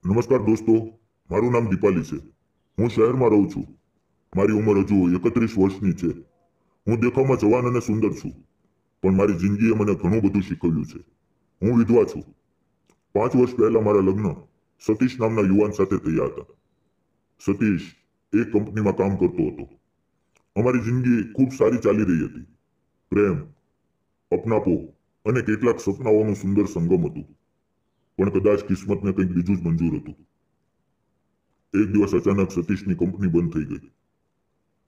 નમસ્કાર દોસ્તો, મારું નામ દીપાલી છે. હું શહેરમાં રહું છું. મારી ઉંમર હજુ 31 વર્ષની છે. હું દેખાવમાં જવાન અને સુંદર છું, પણ મારી જિંદગીએ મને ઘણું બધું શીખવ્યું છે. હું વિધવા છું. 5 વર્ષ પહેલા મારા લગ્ન સતીશ નામના યુવાન સાથે થયા હતા. સતીશ એક કંપનીમાં કામ કરતો હતો. અમારી જિંદગી ખૂબ સારી ચાલી રહી હતી. પ્રેમ, અપનાપો અને કેટલાક સપનાઓનું સુંદર સંગમ હતું. પણ કદાચ કિસ્મતને કંઈક બીજું જ મંજૂર હતું. એક દિવસ અચાનક સતીશની કંપની બંધ થઈ ગઈ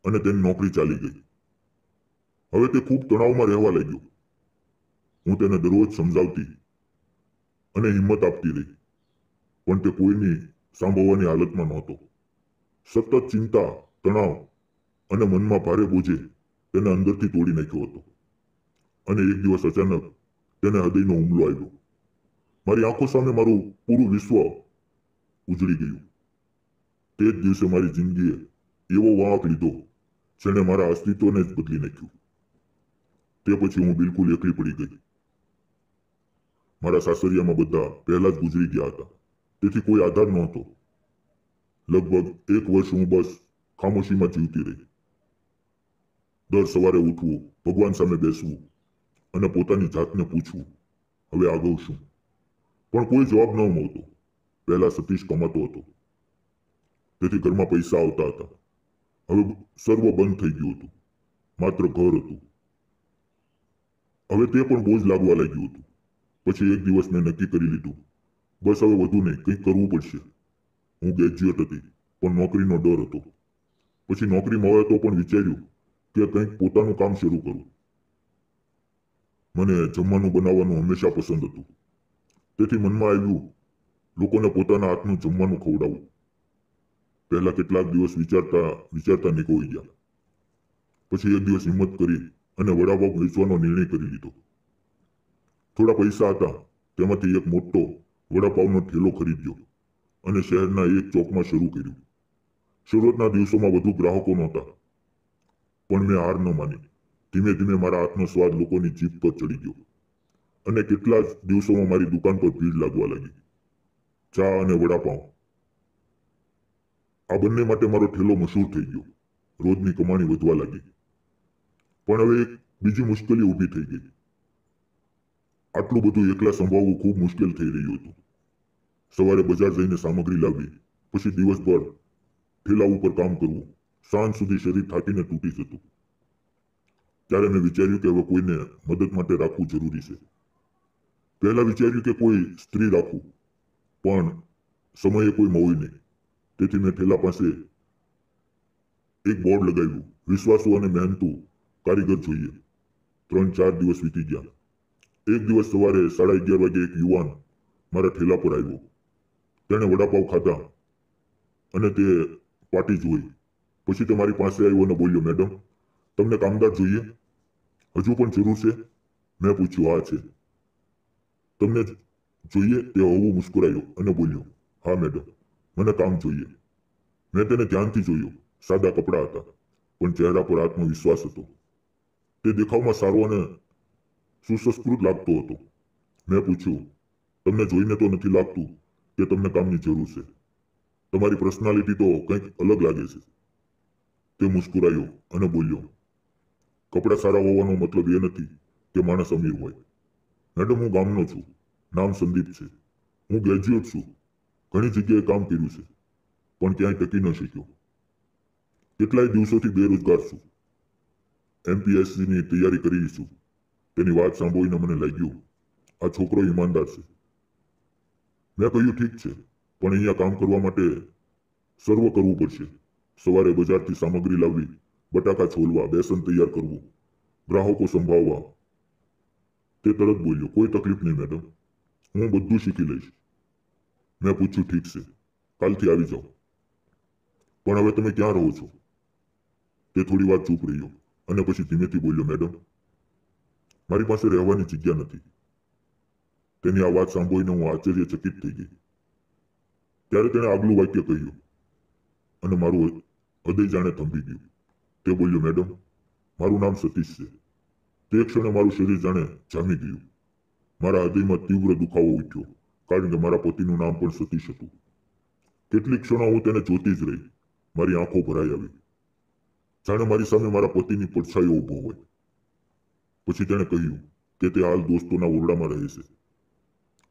અને તેની નોકરી ચાલી ગઈ. હવે તે ખૂબ તણાવમાં રહેવા લાગ્યો. હું તેને દરરોજ સમજાવતી અને હિંમત આપતી રહી, પણ તે કોઈની સાંભળવાની હાલતમાં નહોતો. સતત ચિંતા, તણાવ અને મનમાં ભારે બોજે તેને અંદરથી તોડી નાખ્યો હતો. અને એક દિવસ અચાનક તેને હૃદયનો હુમલો આવ્યો. મારી આંખો સામે મારું પૂરું વિશ્વ ઉજળી ગયું. તે જ દિવસે મારી જિંદગીએ એવો વાંક લીધો જેણે મારા અસ્તિત્વને જ બદલી નાખ્યું. તે પછી હું બિલકુલ એકલી પડી ગઈ. મારા સાસરિયામાં બધા પહેલા જ ગુજરી ગયા હતા, તેથી કોઈ આધાર નહોતો. લગભગ 1 વર્ષ હું બસ ખામોશીમાં જીવતી રહી. દર સવારે ઉઠવું, ભગવાન સામે બેસવું અને પોતાની જાતને પૂછવું, હવે આગળ શું? પણ કોઈ જવાબ ન મળતો. પહેલા સતીશ કમાતો હતો, તેથી ઘરમાં પૈસા આવતા હતા. હવે સર્વ બંધ થઈ ગયું હતું. માત્ર ઘર હતું. હવે તે પણ બોજ લાગવા લાગ્યું હતું. પછી એક દિવસ મેં નક્કી કરી લીધું, બસ હવે વધુ નહીં, કંઈક કરવું પડશે. હું ગ્રેજ્યુએટ હતી, પણ નોકરીનો ડર હતો. પછી નોકરી મળે તો પણ વિચાર્યું કે કંઈક પોતાનું કામ શરૂ કરું. મને જમવાનું બનાવવાનું હંમેશા પસંદ હતું, તેથી મનમાં આવ્યું લોકોને પોતાના હાથનું જમવાનું ખવડાવવું. પહેલા કેટલાક દિવસ વિચારતા નીકળી ગયા. પછી એક દિવસ હિંમત કરી અને વડાપાવ વેચવાનો નિર્ણય કરી લીધો. થોડા પૈસા હતા, તેમાંથી એક મોટો વડાપાવનો ઠેલો ખરીદ્યો અને શહેરના એક ચોકમાં શરૂ કર્યું. શરૂઆતના દિવસોમાં વધુ ગ્રાહકો નહોતા, પણ મેં હાર ન માની. ધીમે ધીમે મારા હાથનો સ્વાદ લોકોની જીભ પર ચડી ગયો અને કેટલા જ દિવસોમાં મારી દુકાન પર ભીડ લાગવા લાગી. ચા અને વડાપાવ, આ બંને માટે મારો ઠેલો મશહૂર થઈ ગયો. રોજની કમાણી વધવા લાગી. પણ હવે એક બીજી મુશ્કેલી ઊભી થઈ ગઈ. આટલું બધું એકલા સંભાળવું ખૂબ મુશ્કેલ થઈ રહ્યું હતું. સવારે બજાર જઈને સામગ્રી લાવવી, પછી દિવસભર ઠેલા ઉપર કામ કરવું, સાંજ સુધી શરીર થાકીને તૂટી જતું. ત્યારે મેં વિચાર્યું કે હવે કોઈને મદદ માટે રાખવું જરૂરી છે. પહેલા વિચાર્યું કે કોઈ સ્ત્રી રાખવું, પણ સમયે કોઈ મળ્યું નહીં. તેથી મેં ઠેલા પાસે એક બોર્ડ લગાવ્યું, વિશ્વાસુ અને મહેનતુ કારીગર જોઈએ. 3-4 દિવસ વીતી ગયા. એક દિવસ સવારે 11:30 વાગે એક યુવાન મારા ઠેલા પર આવ્યો. તેણે વડાપાવ ખાધા અને તે પાટી જોઈ. પછી તે મારી પાસે આવ્યો અને બોલ્યો, મેડમ, તમને કામદાર જોઈએ? હજુ પણ જરૂર છે? મેં પૂછ્યું, હા છે. તમને જોઈએ? તે હળવું મુસ્કુરાયો અને બોલ્યો, હા મેડમ, મને કામ જોઈએ. મેં તેને ધ્યાનથી જોયો. સાદા કપડાં હતા, પણ ચહેરા પર આત્મવિશ્વાસ હતો. તે દેખાવમાં સારો અને સુસંસ્કૃત લાગતો હતો. મેં પૂછ્યું, તમને જોઈને તો નથી લાગતું કે તમને કામની જરૂર છે. તમારી પર્સનાલિટી તો કંઈક અલગ લાગે છે. તે મુસ્કુરાયો અને બોલ્યો, કપડાં સારા હોવાનો મતલબ એ નથી કે માણસ અમીર હોય. મેડમ, હું ગામનો છું. નામ સંદીપ છે. હું ગ્રેજ્યુએટ છું. ઘણી જગ્યાએ કામ કર્યું છે, પણ ક્યાંય ટકી ન શક્યો. કેટલાય દિવસોથી બેરોજગાર છું. MPSCની તૈયારી કરી છું. તેની વાત સાંભળીને મને લાગ્યું, આ છોકરો ઈમાનદાર છે. મેં કહ્યું, ઠીક છે, પણ અહીંયા કામ કરવા માટે સર્વ કરવું પડશે. સવારે બજારથી સામગ્રી લાવવી, બટાકા છોલવા, બેસન તૈયાર કરવું, ગ્રાહકો સંભાળવા. તે તરત બોલ્યો, કોઈ તકલીફ નહીં મેડમ, હું બધું શીખી લઈશ. મેં પૂછ્યું, ઠીક છે, કાલથી આવી જાઓ. પણ હવે તમે ક્યાં રહો છો? તે થોડી વાર ચૂપ રહ્યો અને પછી ધીમેથી બોલ્યો, મેડમ, મારી પાસે રહેવાની જગ્યા નથી. તેની આ વાત સાંભળીને હું આશ્ચર્યચકિત થઈ ગઈ. ત્યારે તેણે આગલું વાક્ય કહ્યું અને મારું હૃદય જાણે થંભી ગયું. તે બોલ્યો, મેડમ, મારું નામ સતીશ છે. તે ક્ષણે મારું શરીર જાણે જામી ગયું. મારા હૃદયમાં તીવ્ર દુખાવો ઉઠ્યો, કારણ કે મારા પતિનું નામ પણ સતીશ હતું. કેટલીક ક્ષણો હું તેને જોતી જ રહી. મારી આંખો ભરાઈ આવી, જાણે મારી સામે મારા પતિની પડછાયો ઊભો હોય. પછી તેણે કહ્યું કે તે હાલ દોસ્તોના ઓરડામાં રહે છે,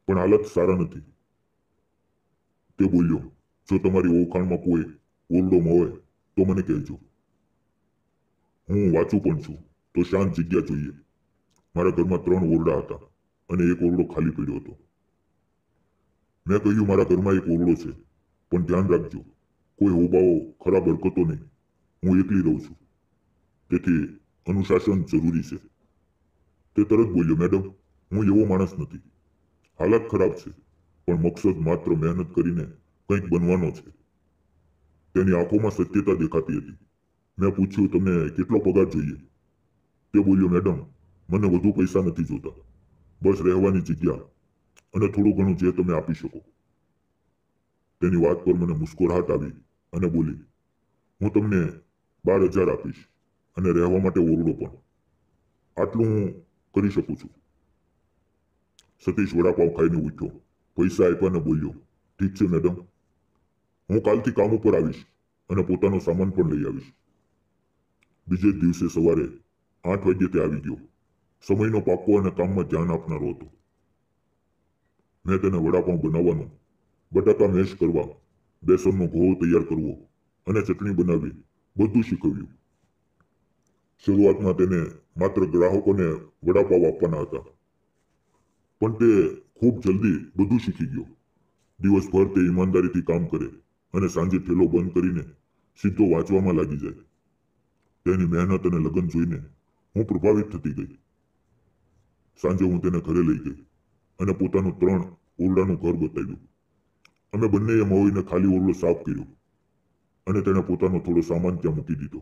પણ હાલત સારા નથી. તે બોલ્યો, જો તમારી ઓળખાણમાં કોઈ ઓરડોમાં હોય તો મને કહેજો. હું વાંચું પણ છું, તો શાંત જગ્યા જોઈએ. મારા ઘરમાં 3 ઓરડા હતા અને એક ઓરડો ખાલી પડ્યો હતો. મેં કહ્યું, મારા ઘરમાં એક ઓરડો છે, પણ ધ્યાન રાખજો, કોઈ હોબાઓ ખરાબ હરકતો નહીં. હું એકલી રહું છું, તેથી અનુશાસન જરૂરી છે. તે તરત બોલ્યો, મેડમ, હું એવો માણસ નથી. હાલત ખરાબ છે, પણ મકસદ માત્ર મહેનત કરીને કંઈક બનવાનો છે. તેની આંખોમાં સત્યતા દેખાતી હતી. મેં પૂછ્યું, તમને કેટલો પગાર જોઈએ? તે બોલ્યો, મેડમ, મને વધુ પૈસા નથી જોતા, બસ રહેવાની જગ્યા અને થોડું ઘણું જે તમે આપી શકો. તેની વાત પર મને મુસ્કુરાહટ આવી અને બોલી, હું તમને 12,000 આપીશ અને રહેવા માટે ઓરડો પણ. આટલું હું કરી શકું છું. સતીશ વડાપાવ ખાઈને ઉઠ્યો, પૈસા આપ્યા અને બોલ્યો, ઠીક છે મેડમ, હું કાલથી કામ ઉપર આવીશ અને પોતાનો સામાન પણ લઈ આવીશ. બીજે જ દિવસે સવારે 8 વાગ્યે તે આવી ગયો. સમયનો પાકો અને કામમાં ધ્યાન આપનારો હતો. મેં તેને વડાપાવ બનાવવાનો, બટાકા મેશ કરવા, બેસનનો ઘોળ તૈયાર કરવો અને ચટણી બનાવવી બધું શીખવ્યું. શરૂઆતમાં તેને માત્ર ગ્રાહકોને વડાપાવ આપવાના હતા, પણ તે ખૂબ જલ્દી બધું શીખી ગયો. દિવસભર તે ઈમાનદારીથી કામ કરે અને સાંજે ઠેલો બંધ કરીને સીધો વાંચવામાં લાગી જાય. તેની મહેનત અને લગન જોઈને હું પ્રભાવિત થતી ગઈ. સાંજે હું તેને ઘરે લઈ ગઈ અને પોતાનું 3 ઓરડાનું ઘર બતાવ્યું. અમે બંનેએ મળીને ખાલી ઓરડો સાફ કર્યો અને તેણે પોતાનો થોડો સામાન ત્યાં મૂકી દીધો.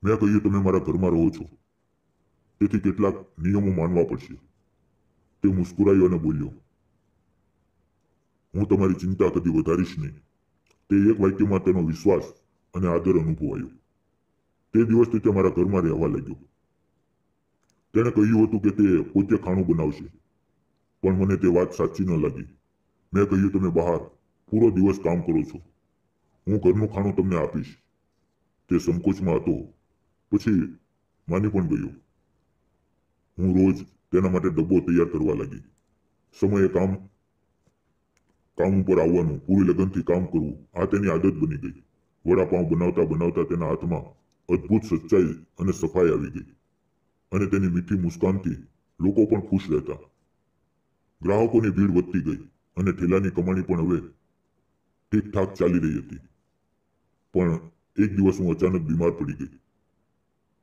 મેં કહ્યું, તમે મારા ઘરમાં રહો છો, તેથી કેટલાક નિયમો માનવા પડશે. તે મુસ્કુરાયો અને બોલ્યો, હું તમારી ચિંતા કદી વધારીશ નહીં. તે એક વાક્યમાં તેનો વિશ્વાસ અને આદર અનુભવાયો. તે દિવસથી તે મારા ઘરમાં રહેવા લાગ્યો. તેણે કહ્યું હતું કે તે પોતે ખાણું બનાવશે, પણ મને તે વાત સાચી ન લાગી. મેં કહ્યું, તમે બહાર પૂરો દિવસ કામ કરો છો, હું ઘરનું ખાણું તમને આપીશ. તે સંકોચમાં હતો, પછી માની પણ ગયો. હું રોજ તેના માટે ડબ્બો તૈયાર કરવા લાગી. સમયે કામ ઉપર આવવાનું, પૂરી લગનથી કામ કરવું, આ તેની આદત બની ગઈ. વડાપાવ બનાવતા બનાવતા તેના હાથમાં અદ્ભુત સચ્ચાઈ અને સફાઈ આવી ગઈ અને તેની મીઠી મુસ્કાનથી લોકો પણ ખુશ રહેતા. ગ્રાહકોની ભીડ વધતી ગઈ અને ઠેલાની કમાણી પણ હવે ઠીકઠાક ચાલી રહી હતી. પણ એક દિવસ હું અચાનક બીમાર પડી ગઈ.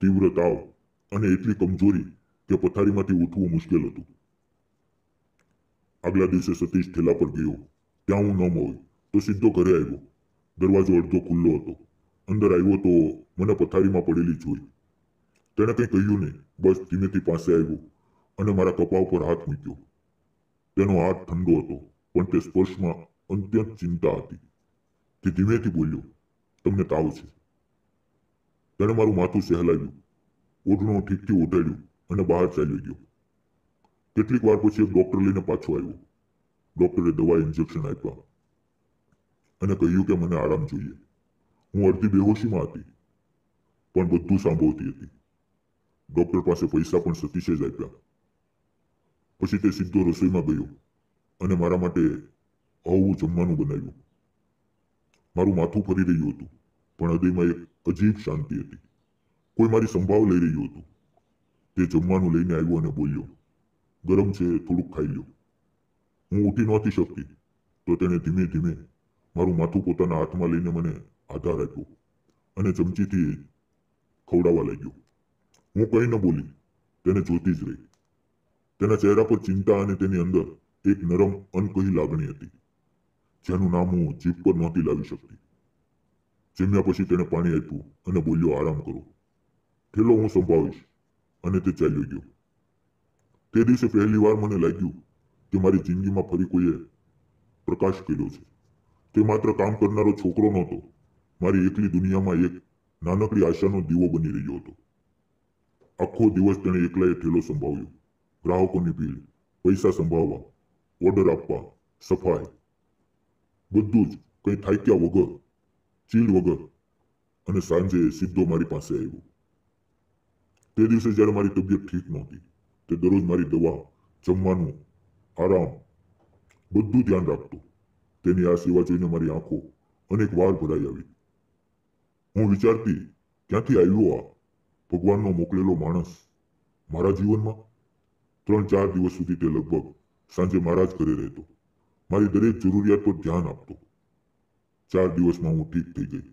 તીવ્ર તાવ અને એટલી કમજોરી કે પથારીમાંથી ઉઠવું મુશ્કેલ હતું. આગલા દિવસે સતીશ ઠેલા પર ગયો. ત્યાં હું ન મળ્યો તો સીધો ઘરે આવ્યો. દરવાજો અડધો ખુલ્લો હતો. અંદર આવ્યો તો મને પથારીમાં પડેલી જોઈ. તેણે કંઈ કહ્યું નહીં, બસ ધીમેથી પાસે આવ્યો અને મારા કપા ઉપર હાથ મૂક્યો. તેનો હાથ ઠંડો હતો, પણ તે સ્પર્શમાં અત્યંત ચિંતા હતી. તે ધીમેથી બોલ્યો, તમને તાવ છે? તેણે મારું માથું સહેલાવ્યું, ઓઢણું ઠીકથી ઓઢાડ્યું અને બહાર ચાલ્યો ગયો. કેટલીક વાર પછી એક ડોક્ટર લઈને પાછો આવ્યો. ડોક્ટરે દવા ઇન્જેક્શન આપ્યા અને કહ્યું કે મને આરામ જોઈએ. હું અડધી બેહોશીમાં હતી, પણ બધું સાંભળતી હતી. ડોક્ટર પાસે પૈસા પણ સતીશે જ આપ્યા. પછી તે સીધો રસોઈમાં ગયો અને મારા માટે આવું જમવાનું બનાવ્યું. મારું માથું ફરી રહ્યું હતું, પણ હૃદયમાં એક અજીબ શાંતિ હતી. કોઈ મારી સંભાળ લઈ રહ્યું હતું. તે જમવાનું લઈને આવ્યો અને બોલ્યો, ગરમ છે, થોડુંક ખાઈ લો. હું ઉઠી નહોતી શકતી, તો તેણે ધીમે ધીમે મારું માથું પોતાના હાથમાં લઈને મને આધાર આપ્યો અને ચમચીથી ખવડાવવા લાગ્યો. હું કંઈ ન બોલી, તેને જોતી જ રહી. તેના ચહેરા પર ચિંતા અને તેની અંદર એક નરમ અનકહી લાગણી હતી, જેનું નામ હું જીભ પર નહોતી લાવી શકતી. જમ્યા પછી તેણે પાણી આપ્યું અને બોલ્યો, આરામ કરો, ઠેલો હું સંભાળીશ. અને તે ચાલ્યો ગયો. તે દિવસે પહેલી વાર મને લાગ્યું કે મારી જિંદગીમાં ફરી કોઈએ પ્રકાશ કર્યો છે. તે માત્ર કામ કરનારો છોકરો નહોતો, મારી એકલી દુનિયામાં એક નાનકડી આશાનો દીવો બની રહ્યો હતો. આખો દિવસ તેણે એકલાએ ઠેલો સંભાળ્યો. ગ્રાહકોની ભીડ, પૈસા સંભાળવા, ઓર્ડર આપવા, સફાઈ. બધું જ કંઈ થાક્યા વગર, ચીલ વગર, અને સાંજે સીધો મારી પાસે આવ્યો. તે દિવસે જ્યારે મારી તબિયત ઠીક નહોતી, તે દરરોજ મારી દવા, જમવાનું, આરામ બધું ધ્યાન રાખતો. તેની આ સેવા જોઈને મારી આંખો અનેક વાર ભરાઈ આવી. હું વિચારતી, ક્યાંથી આવ્યો આ ભગવાનનો મોકલેલો માણસ મારા જીવનમાં? 3-4 દિવસ સુધી તે લગભગ સાંજે મારા જ ઘરે રહેતો, મારી દરેક જરૂરિયાત પર ધ્યાન આપતો. 4 દિવસમાં હું ઠીક થઈ ગઈ.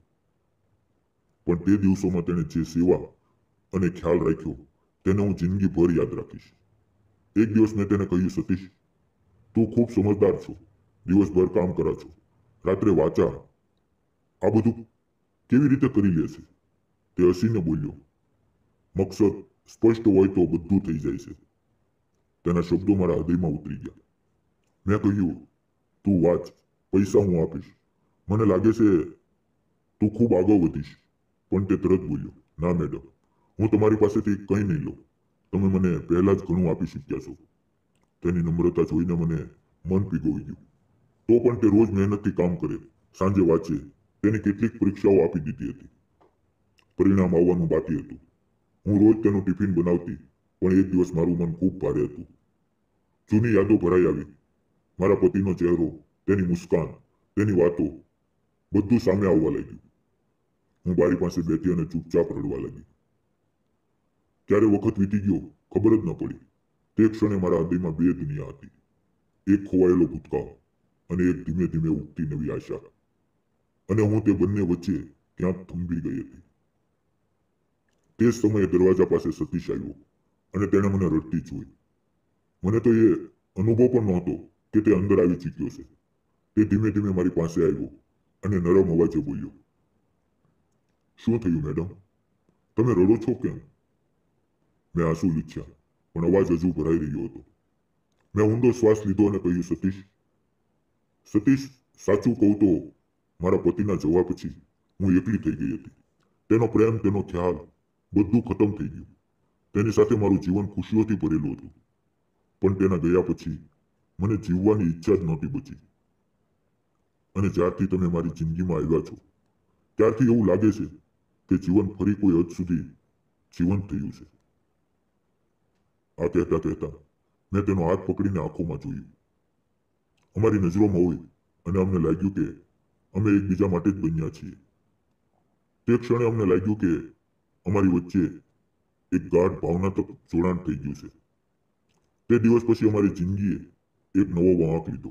પણ તે દિવસોમાં તેણે જે સેવા અને ખ્યાલ રાખ્યો તેને હું જિંદગીભર યાદ રાખીશ. એક દિવસ મેં તેને કહ્યું, સતીશ, તું ખૂબ સમજદાર છો, દિવસભર કામ કરા છો, રાત્રે વાંચા, આ બધું કેવી રીતે કરી લેશે? તે હસીને બોલ્યો, મકસદ સ્પષ્ટ હોય તો બધું થઈ જાય છે. તેના શબ્દો મારા હૃદયમાં ઉતરી ગયા. મેં કહ્યું, તું વાંચ, પૈસા હું આપીશ, મને લાગે છે તું ખૂબ આગળ વધીશ. પણ તે તરત બોલ્યો, ના મેડમ, હું તમારી પાસેથી કંઈ નહીં લઉં, તમે મને પહેલા જ ઘણું આપી શક્યા છો. તેની નમ્રતા જોઈને મને મન પીગળી ગયું. તો પણ તે રોજ મહેનતથી કામ કરે, સાંજે વાંચે. તેની કેટલીક પરીક્ષાઓ આપી દીધી હતી, પરિણામ આવવાનું બાકી હતું. હું રોજ તેનું ટિફિન બનાવતી, પણ એક દિવસ મારું મન ખૂબ ભારે હતું. જૂની યાદો ભરાઈ આવી. મારા પતિનો ચહેરો, તેની મુસ્કાન, તેની વાતો, બધું સામે આવવા લાગ્યું. હું બારી પાસે બેઠી અને ચૂપચાપ રડવા લાગી. ક્યારે વખત વીતી ગયો ખબર જ ન પડી. તે ક્ષણે મારા હૃદયમાં બે દુનિયા હતી, એક ખોવાયેલો ભૂતકાળ અને એક ધીમે ધીમે ઉગતી નવી આશા. અને હું તે બંને વચ્ચે ક્યાંક થંભી ગઈ હતી. તે સમયે દરવાજા પાસે સતીશ આવ્યો અને તેણે મને રડતી જોઈ. મને તો એ અનુભવ પણ નહોતો કે તે અંદર આવી ચૂક્યો છે. તે ધીમે ધીમે મારી પાસે આવ્યો અને નરમ અવાજે બોલ્યો, શું થયું મેડમ? તમે રડો છો કેમ? મેં આંસુ લૂછ્યા, પણ અવાજ હજુ ભરાઈ રહ્યો હતો. મેં ઊંડો શ્વાસ લીધો અને કહ્યું, સતીશ, સાચું કહું તો મારા પતિના જવા પછી હું એકલી થઈ ગઈ હતી. તેનો પ્રેમ, તેનો ખ્યાલ બધું ખતમ થઈ ગયું. તેની સાથે મારું જીવન ખુશીઓથી ભરેલું હતું. પણ તેના ગયા પછી મને જીવવાની ઈચ્છા જ નહોતી બચી. અને જ્યારથી તમે મારી જિંદગીમાં આવ્યા છો ત્યારથી એવું લાગે છે કે જીવન ફરી કોઈ હદ સુધી જીવંત થયું છે. આ કહેતા કહેતા મેં તેનો હાથ પકડીને આંખોમાં જોયું. અમારી નજરોમાં હોય અને અમને લાગ્યું કે અમે એકબીજા માટે જ બન્યા છીએ. તે ક્ષણે અમને લાગ્યું કે અમારી વચ્ચે એક ગાઢ ભાવનાત્મક જોડાણ થઈ ગયું છે. તે દિવસ પછી અમારી જિંદગીએ એક નવો વળાંક લીધો.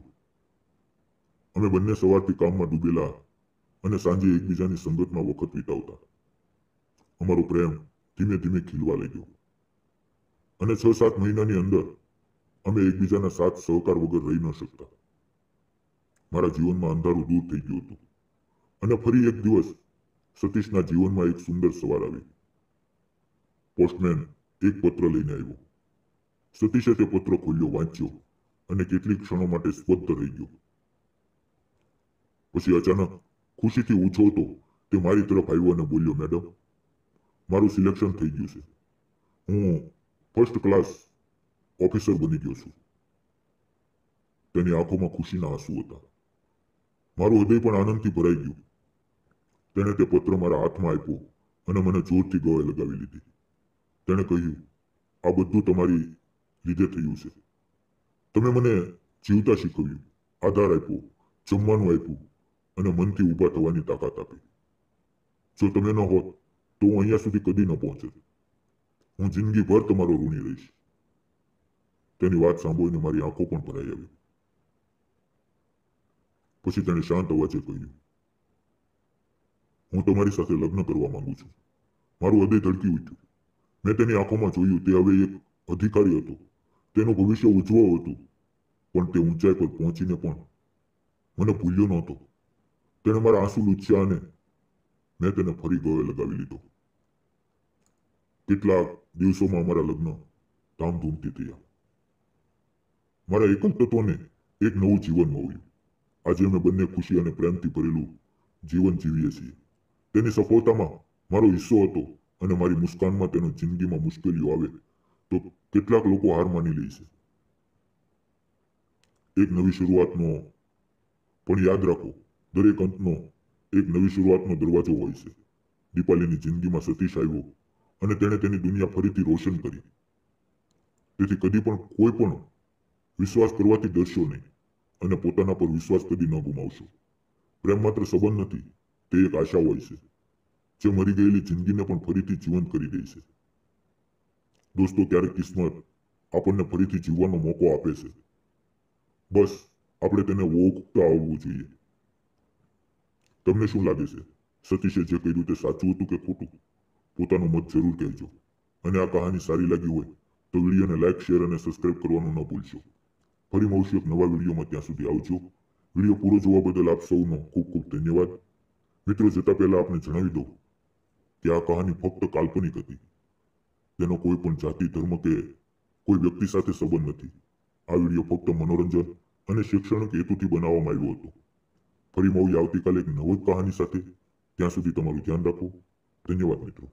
અમે બંને સવારથી કામમાં ડૂબેલા અને સાંજે એકબીજાની સંગતમાં વખત વિતાવતા. અમારો પ્રેમ ધીમે ધીમે ખીલવા લાગ્યો અને 6-7 મહિનાની અંદર અમે એકબીજાના સાથ સહકાર વગર રહી ન શકતા. મારા જીવનમાં અંધારું દૂર થઈ ગયું હતું અને ફરી એક દિવસ સતીશના જીવનમાં એક સુંદર સવાર આવી. પોસ્ટમેન એક પત્ર લઈને આવ્યો. સતીશે તે પત્ર ખોલ્યો, વાંચ્યો અને કેટલીક ક્ષણો માટે સ્તબ્ધ રહી ગયો. પછી અચાનક ખુશીથી ઉછળતો તે મારી તરફ આવ્યો અને બોલ્યો, મેડમ, મારું સિલેક્શન થઈ ગયું છે. હું ફર્સ્ટ ક્લાસ ઓફિસર બની ગયો છું. તેની આંખોમાં ખુશીના આંસુ હતા. મારું હૃદય પણ આનંદથી ભરાઈ ગયું. તેણે તે પત્ર મારા હાથમાં આપ્યો અને મને જોરથી ગળે લગાવી લીધી. તેણે કહ્યું, આ બધું તમારી લીધે થયું છે. તમે મને જીવતા શીખવ્યું, આધાર આપ્યો, જમવાનું આપ્યું અને મનથી ઊભા થવાની તાકાત આપી. જો તમે ન હોત તો હું અહીંયા સુધી કદી ન પહોંચત. હું જિંદગીભર તમારો ઋણી રહીશ. તેની વાત સાંભળીને મારી આંખો પણ ભરાઈ આવી. પછી તેણે શાંત અવાજે કહ્યું, હું તમારી સાથે લગ્ન કરવા માંગુ છું. મારું હૃદય ધડકી ઉઠ્યું. મેં તેની આંખોમાં જોયું. તે હવે એક અધિકારી હતો. તેનું ભવિષ્ય ઉજ્જવળ હતું. પણ તે ઊંચાઈ પર પહોંચીને પણ મને ભૂલ્યો નહોતો. તેણે મારા આંસુ લૂછ્યા અને મેં તેને ફરી ગળે લગાવી લીધો. કેટલાક દિવસોમાં અમારા લગ્ન ધામધૂમથી થયા. મારા એકલતત્વને એક નવું જીવન મળ્યું. આજે અમે બંને ખુશી અને પ્રેમથી ભરેલું જીવન જીવીએ છીએ. તેની સફળતામાં મારો હિસ્સો હતો અને મારી મુસ્કાનમાં તેનો જિંદગીમાં મુશ્કેલીઓ આવે તો કેટલાક લોકો હાર માની લે છે. એક નવી શરૂઆતનો પણ યાદ રાખો, દરેક અંતનો એક નવી શરૂઆતનો દરવાજો હોય છે. દીપાલીની જિંદગીમાં સતીશ આવ્યો અને તેણે તેની દુનિયા ફરીથી રોશન કરી. તેથી કદી પણ કોઈ પણ વિશ્વાસ કરવાથી ડરશો નહીં અને પોતાના પર વિશ્વાસ કદી ન ગુમાવશો. પ્રેમ માત્ર સંબંધ નથી, તે એક આશા હોય છે જે મરી ગયેલી જિંદગીને પણ ફરીથી જીવંત કરી દે છે. દોસ્તો, ક્યારેક કિસ્મત આપણને ફરીથી જીવવાનો મોકો આપે છે. બસ આપણે તેને ઓળખતા આવવું જોઈએ. તમને શું લાગે છે, સતીશે જે કર્યું તે સાચું હતું કે ખોટું? પોતાનો મત જરૂર કહેજો. અને આ કહાની સારી લાગી હોય તો વિડીયોને લાઈક, શેર અને સબસ્ક્રાઇબ કરવાનું ન ભૂલશો. ફરી મળશું એક નવા વિડીયોમાં. ત્યાં સુધી આવજો. વિડીયો પૂરો જોવા બદલ આપ સૌનો ખૂબ ખૂબ ધન્યવાદ. મિત્રો, જતા પહેલા આપને જણાવી દઉં કે આ કહાની ફક્ત કાલ્પનિક હતી. તેનો કોઈ પણ જાતિ, ધર્મ કે કોઈ વ્યક્તિ સાથે સંબંધ નથી. આ વિડીયો ફક્ત મનોરંજન અને શૈક્ષણિક હેતુથી બનાવવામાં આવ્યો હતો. ફરી મળીએ આવતીકાલે એક નવી કહાની સાથે. ત્યાં સુધી તમારું ધ્યાન રાખો. ધન્યવાદ મિત્રો.